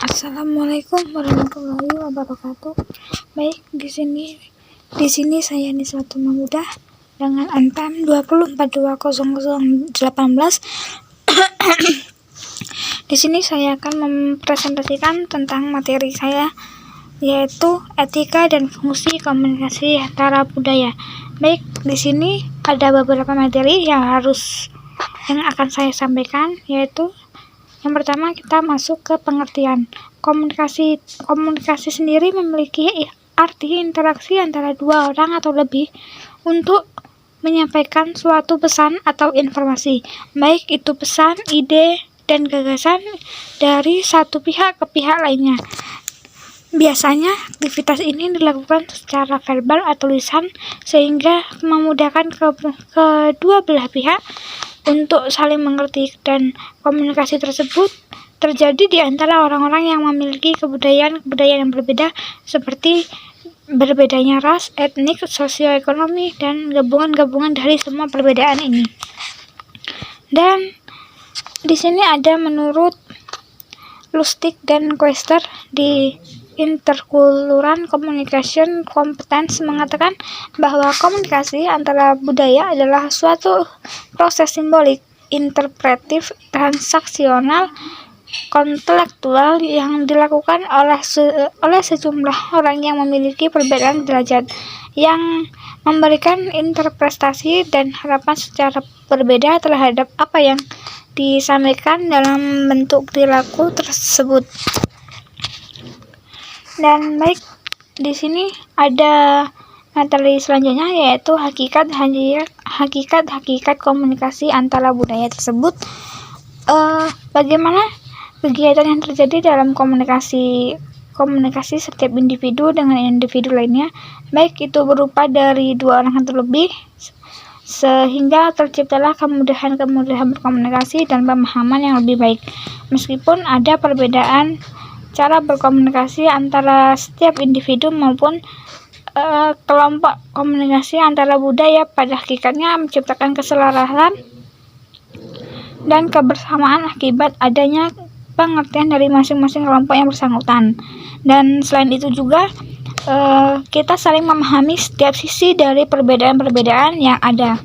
Assalamualaikum warahmatullahi wabarakatuh. Baik, di sini saya Niswatul Mamudah dengan NPM 2420018. Di sini saya akan mempresentasikan tentang materi saya, yaitu etika dan fungsi komunikasi antara budaya. Baik, di sini ada beberapa materi yang akan saya sampaikan, yaitu yang pertama kita masuk ke pengertian. Komunikasi sendiri memiliki arti interaksi antara dua orang atau lebih untuk menyampaikan suatu pesan atau informasi, baik itu pesan, ide, dan gagasan dari satu pihak ke pihak lainnya. Biasanya aktivitas ini dilakukan secara verbal atau lisan sehingga memudahkan kedua belah pihak untuk saling mengerti, dan komunikasi tersebut terjadi di antara orang-orang yang memiliki kebudayaan yang berbeda, seperti berbedanya ras, etnik, sosioekonomi, dan gabungan-gabungan dari semua perbedaan ini. Dan di sini ada menurut Lustig dan Koester di Interkultural Communication Competence mengatakan bahwa komunikasi antara budaya adalah suatu proses simbolik, interpretif, transaksional, kontekstual yang dilakukan oleh sejumlah orang yang memiliki perbedaan derajat, yang memberikan interpretasi dan harapan secara berbeda terhadap apa yang disampaikan dalam bentuk perilaku tersebut. Dan baik, di sini ada materi selanjutnya, yaitu hakikat komunikasi antara budaya tersebut. Bagaimana kegiatan yang terjadi dalam komunikasi setiap individu dengan individu lainnya, baik itu berupa dari dua orang atau lebih, sehingga terciptalah kemudahan berkomunikasi dan pemahaman yang lebih baik. Meskipun ada perbedaan cara berkomunikasi antara setiap individu maupun kelompok, komunikasi antara budaya pada hakikatnya menciptakan keselarasan dan kebersamaan akibat adanya pengertian dari masing-masing kelompok yang bersangkutan. Dan selain itu juga kita saling memahami setiap sisi dari perbedaan-perbedaan yang ada.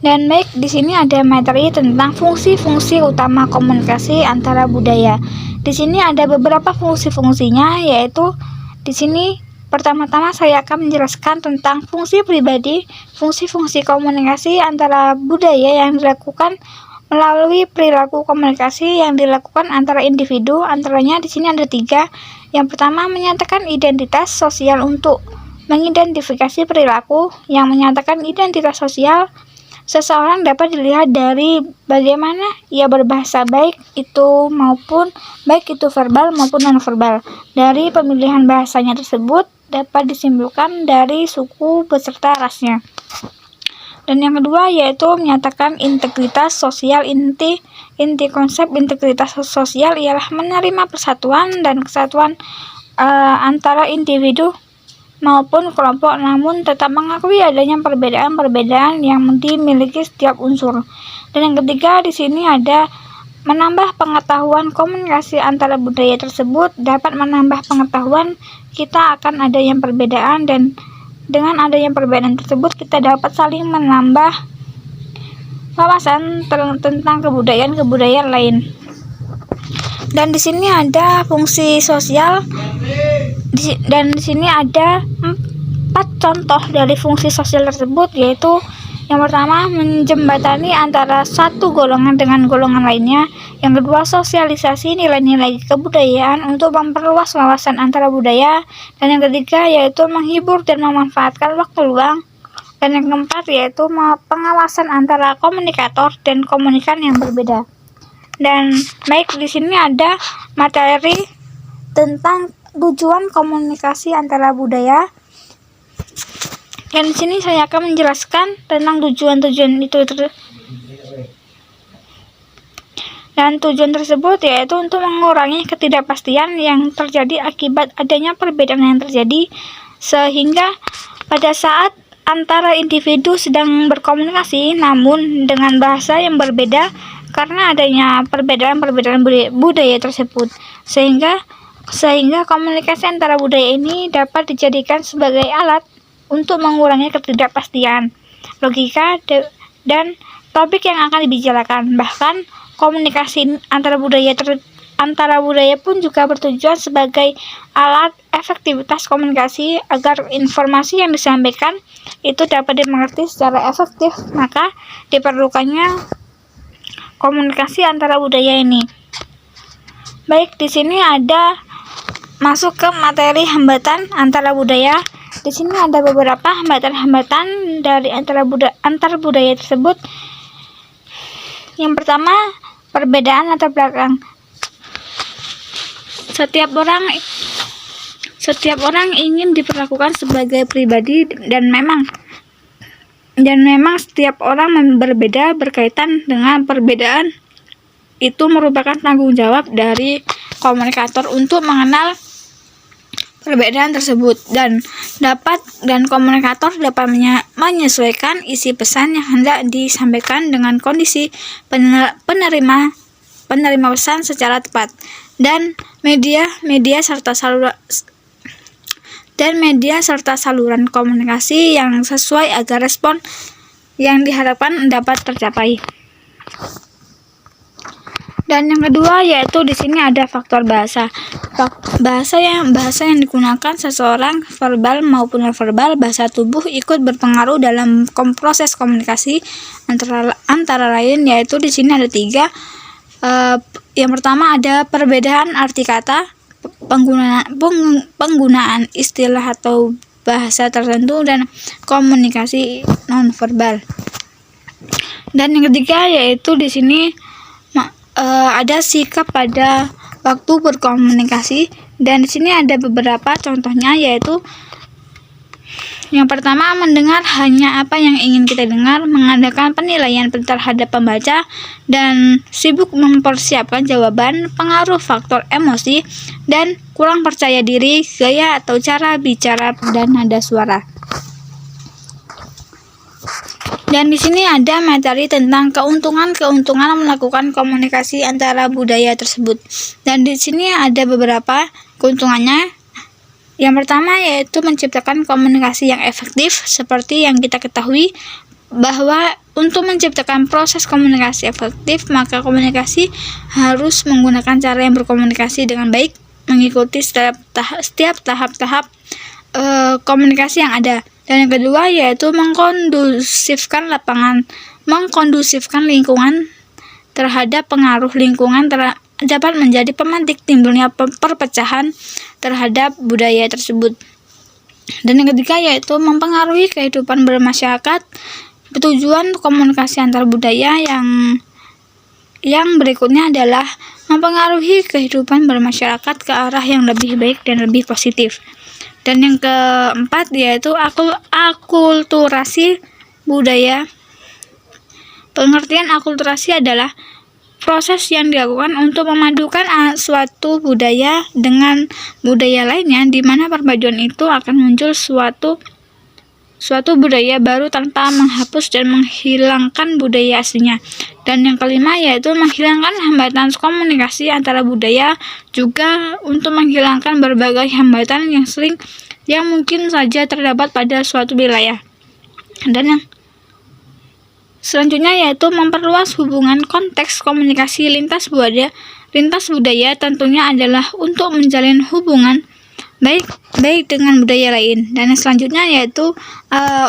Dan baik, di sini ada materi tentang fungsi-fungsi utama komunikasi antara budaya. Di sini ada beberapa fungsi-fungsinya, yaitu di sini pertama-tama saya akan menjelaskan tentang fungsi pribadi. Fungsi-fungsi komunikasi antara budaya yang dilakukan melalui perilaku komunikasi yang dilakukan antara individu. Antaranya di sini ada 3. Yang pertama, menyatakan identitas sosial untuk mengidentifikasi perilaku. Yang menyatakan identitas sosial seseorang dapat dilihat dari bagaimana ia berbahasa, baik itu verbal maupun non-verbal. Dari pemilihan bahasanya tersebut dapat disimpulkan dari suku beserta rasnya. Dan yang kedua, yaitu menyatakan integritas sosial. Inti konsep integritas sosial ialah menerima persatuan dan kesatuan antara individu maupun kelompok, namun tetap mengakui adanya perbedaan-perbedaan yang dimiliki setiap unsur. Dan yang ketiga, di sini ada menambah pengetahuan. Komunikasi antara budaya tersebut dapat menambah pengetahuan kita akan adanya perbedaan, dan dengan adanya perbedaan tersebut kita dapat saling menambah wawasan tentang kebudayaan lain. Dan di sini ada fungsi sosial. Dan di sini ada 4 contoh dari fungsi sosial tersebut, yaitu yang pertama, menjembatani antara satu golongan dengan golongan lainnya. Yang kedua, sosialisasi nilai-nilai kebudayaan untuk memperluas wawasan antara budaya. Dan yang ketiga, yaitu menghibur dan memanfaatkan waktu luang. Dan yang keempat, yaitu pengawasan antara komunikator dan komunikan yang berbeda. Dan baik, di sini ada materi tentang tujuan komunikasi antara budaya. Dan di sini saya akan menjelaskan tentang tujuan itu. Dan tujuan tersebut yaitu untuk mengurangi ketidakpastian yang terjadi akibat adanya perbedaan yang terjadi, sehingga pada saat antara individu sedang berkomunikasi namun dengan bahasa yang berbeda, karena adanya perbedaan-perbedaan budaya tersebut, sehingga komunikasi antara budaya ini dapat dijadikan sebagai alat untuk mengurangi ketidakpastian logika dan topik yang akan dibicarakan. Bahkan komunikasi antara budaya pun juga bertujuan sebagai alat efektivitas komunikasi agar informasi yang disampaikan itu dapat dimengerti secara efektif, maka diperlukannya komunikasi antara budaya ini. Baik, di sini ada masuk ke materi hambatan antara budaya. Di sini ada beberapa hambatan-hambatan dari antar budaya tersebut. Yang pertama, perbedaan latar belakang. Setiap orang ingin diperlakukan sebagai pribadi dan memang setiap orang berbeda. Berkaitan dengan perbedaan itu merupakan tanggung jawab dari komunikator untuk mengenal perbedaan tersebut dan komunikator dapat menyesuaikan isi pesan yang hendak disampaikan dengan kondisi penerima pesan secara tepat dan media serta saluran komunikasi yang sesuai agar respon yang diharapkan dapat tercapai. Dan yang kedua yaitu di sini ada faktor bahasa. Bahasa yang digunakan seseorang, verbal maupun non-verbal, bahasa tubuh ikut berpengaruh dalam proses komunikasi antara lain, yaitu di sini ada 3. Yang pertama ada perbedaan arti kata, penggunaan istilah atau bahasa tertentu, dan komunikasi non-verbal. Dan yang ketiga yaitu di sini ada sikap pada waktu berkomunikasi, dan di sini ada beberapa contohnya, yaitu yang pertama, mendengar hanya apa yang ingin kita dengar, mengadakan penilaian terhadap pembaca, dan sibuk mempersiapkan jawaban, pengaruh faktor emosi, dan kurang percaya diri, gaya atau cara bicara, dan nada suara. Dan di sini ada materi tentang keuntungan melakukan komunikasi antara budaya tersebut. Dan di sini ada beberapa keuntungannya. Yang pertama yaitu menciptakan komunikasi yang efektif. Seperti yang kita ketahui bahwa untuk menciptakan proses komunikasi efektif, maka komunikasi harus menggunakan cara yang berkomunikasi dengan baik, mengikuti setiap tahap-tahap komunikasi yang ada. Dan yang kedua yaitu mengkondusifkan lingkungan terhadap pengaruh lingkungan dapat menjadi pemantik timbulnya perpecahan terhadap budaya tersebut. Dan yang ketiga yaitu mempengaruhi kehidupan bermasyarakat. Tujuan komunikasi antar budaya yang berikutnya adalah mempengaruhi kehidupan bermasyarakat ke arah yang lebih baik dan lebih positif. Dan yang keempat yaitu akulturasi budaya. Pengertian akulturasi adalah proses yang dilakukan untuk memadukan suatu budaya dengan budaya lainnya, di mana perpaduan itu akan muncul suatu budaya baru tanpa menghapus dan menghilangkan budaya aslinya. Dan yang kelima yaitu menghilangkan hambatan komunikasi antara budaya, juga untuk menghilangkan berbagai hambatan yang mungkin saja terdapat pada suatu wilayah. Dan yang selanjutnya yaitu memperluas hubungan konteks komunikasi lintas budaya tentunya adalah untuk menjalin hubungan baik dengan budaya lain. Dan yang selanjutnya yaitu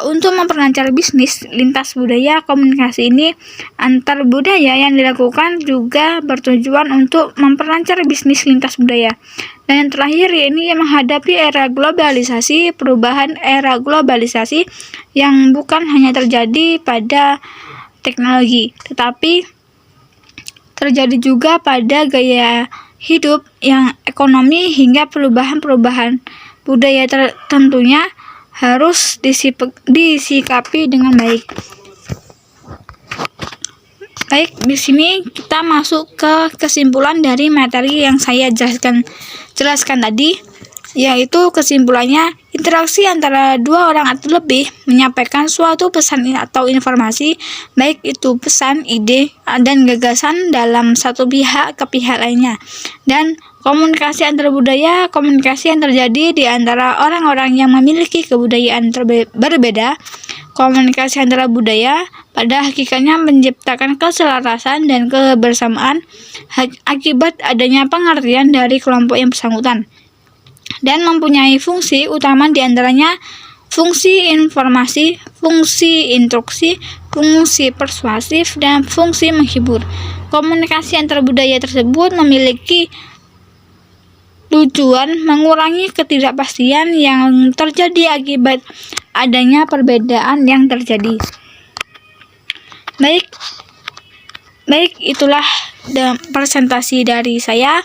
untuk memperlancar bisnis lintas budaya. Komunikasi ini antar budaya yang dilakukan juga bertujuan untuk memperlancar bisnis lintas budaya. Dan yang terakhir ini menghadapi perubahan era globalisasi yang bukan hanya terjadi pada teknologi, tetapi terjadi juga pada gaya hidup, yang ekonomi, hingga perubahan budaya tentunya harus disikapi dengan baik. Baik, di sini kita masuk ke kesimpulan dari materi yang saya jelaskan tadi. yaitu kesimpulannya, interaksi antara dua orang atau lebih menyampaikan suatu pesan atau informasi, baik itu pesan, ide, dan gagasan dalam satu pihak ke pihak lainnya. Dan komunikasi antar budaya, komunikasi yang terjadi di antara orang-orang yang memiliki kebudayaan berbeda. Komunikasi antara budaya pada hakikatnya menciptakan keselarasan dan kebersamaan akibat adanya pengertian dari kelompok yang bersangkutan, dan mempunyai fungsi utama diantaranya fungsi informasi, fungsi instruksi, fungsi persuasif, dan fungsi menghibur. Komunikasi antar budaya tersebut memiliki tujuan mengurangi ketidakpastian yang terjadi akibat adanya perbedaan yang terjadi. Baik, itulah presentasi dari saya,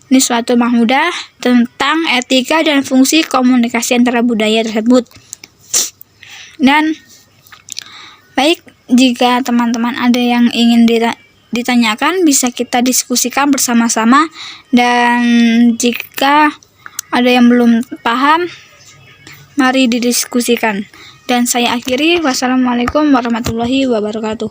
Niswatul Mahmudah, tentang etika dan fungsi komunikasi antara budaya tersebut. Dan baik, jika teman-teman ada yang ingin ditanyakan, bisa kita diskusikan bersama-sama, dan jika ada yang belum paham, mari didiskusikan. Dan saya akhiri, wassalamualaikum warahmatullahi wabarakatuh.